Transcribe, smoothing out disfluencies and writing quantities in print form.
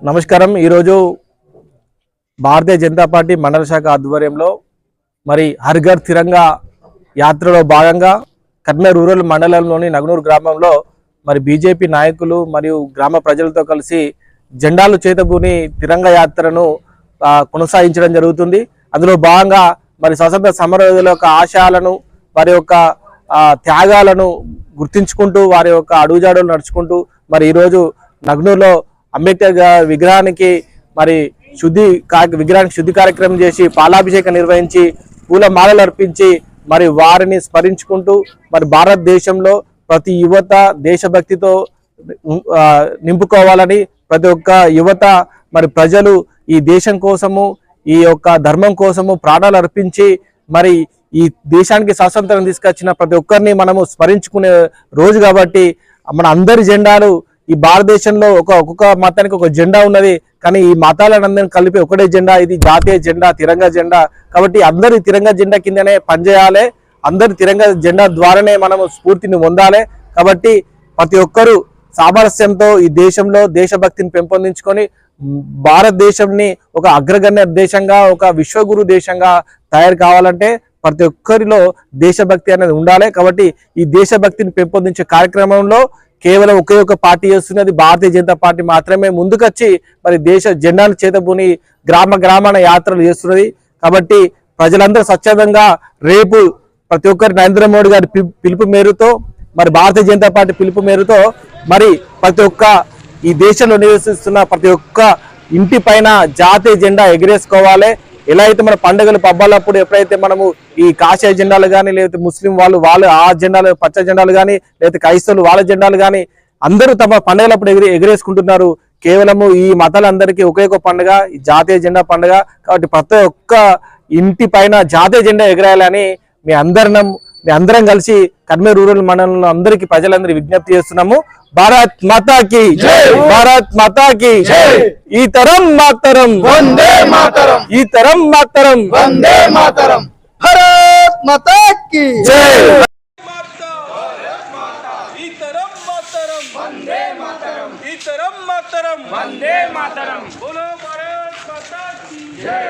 నమస్కారం। ఈరోజు భారతీయ జనతా పార్టీ మండల శాఖ ఆధ్వర్యంలో మరి హర్ ఘర్ తిరంగా యాత్రలో భాగంగా కర్నూలు రూరల్ మండలంలోని నగనూరు గ్రామంలో మరి బీజేపీ నాయకులు మరియు గ్రామ ప్రజలతో కలిసి జెండాలు చేతబూని తిరంగా యాత్రను కొనసాగించడం జరుగుతుంది। అందులో భాగంగా మరి స్వతంత్ర సమరయోధుల యొక్క ఆశయాలను వారి యొక్క త్యాగాలను గుర్తించుకుంటూ వారి యొక్క అడుగుజాడలు నడుచుకుంటూ మరి ఈరోజు నగనూరులో అంబేద్కర్ విగ్రహానికి మరి విగ్రహానికి శుద్ధి కార్యక్రమం చేసి పాలాభిషేకం నిర్వహించి పూల మాలలు అర్పించి మరి వారిని స్మరించుకుంటూ మరి భారతదేశంలో ప్రతి యువత దేశభక్తితో నింపుకోవాలని ప్రతి ఒక్క యువత మరి ప్రజలు ఈ దేశం కోసము ఈ యొక్క ధర్మం కోసము ప్రాణాలు అర్పించి మరి ఈ దేశానికి స్వాతంత్రం తీసుకొచ్చిన ప్రతి ఒక్కరిని మనము స్మరించుకునే రోజు కాబట్టి మన అందరి జెండాలు ఈ భారతదేశంలో ఒక్కొక్క మతానికి ఒక జెండా ఉన్నది, కానీ ఈ మతాలందరినీ కలిపి ఒకటే జెండా, ఇది జాతీయ జెండా తిరంగా జెండా। కాబట్టి అందరి తిరంగా జెండా కిందనే పనిచేయాలి, అందరి తిరంగా జెండా ద్వారానే మనము స్ఫూర్తిని పొందాలి। కాబట్టి ప్రతి ఒక్కరూ సామరస్యంతో ఈ దేశంలో దేశభక్తిని పెంపొందించుకొని భారతదేశాన్ని ఒక అగ్రగణ్య దేశంగా ఒక విశ్వగురు దేశంగా తయారు కావాలంటే ప్రతి ఒక్కరిలో దేశభక్తి అనేది ఉండాలి। కాబట్టి ఈ దేశభక్తిని పెంపొందించే కార్యక్రమంలో కేవలం ఒకే ఒక పార్టీ చేస్తున్నది భారతీయ జనతా పార్టీ మాత్రమే ముందుకొచ్చి మరి దేశ జెండాను చేతబూని గ్రామాన యాత్రలు చేస్తున్నది। కాబట్టి ప్రజలందరూ స్వచ్ఛందంగా రేపు ప్రతి ఒక్కరి నరేంద్ర మోడీ గారి పిలుపు మేరతో మరి భారతీయ జనతా పార్టీ పిలుపు మేరతో మరి ప్రతి ఒక్క ఈ దేశంలో నివసిస్తున్న ప్రతి ఒక్క ఇంటి పైన జాతీయ జెండా ఎగిరేసుకోవాలి। ఎలా అయితే మన పండుగలు పబ్బాలప్పుడు ఎప్పుడైతే మనము ఈ కాషాయ జెండాలు కానీ లేకపోతే ముస్లిం వాళ్ళు ఆ జెండాలు పచ్చ జెండాలు కానీ లేకపోతే క్రైస్తవులు వాళ్ళ జెండాలు కానీ అందరూ తమ పండుగలప్పుడు ఎగిరేసుకుంటున్నారు। కేవలము ఈ మతాలందరికీ ఒకే ఒక పండుగ ఈ జాతీయ జెండా పండుగ కాబట్టి ప్రతి ఒక్క ఇంటి పైన జాతీయ జెండా ఎగరేయాలని మీ అందరం కలిసి కర్నూలు రూరల్ మండలంలో అందరికీ ప్రజలందరికీ విజ్ఞప్తి చేస్తున్నాము। భారత్ మాతాకి జై, భారత్ మాతాకి జై, ఈ తరం మాతరం వందే మాతరం, ఈ తరం మాతరం వందే మాతరం, భారత్ మాతాకి జై, ఈ తరం మాతరం వందే మాతరం, ఈ తరం మాతరం వందే మాతరం, బోలో భారత్ మాతాకి జై।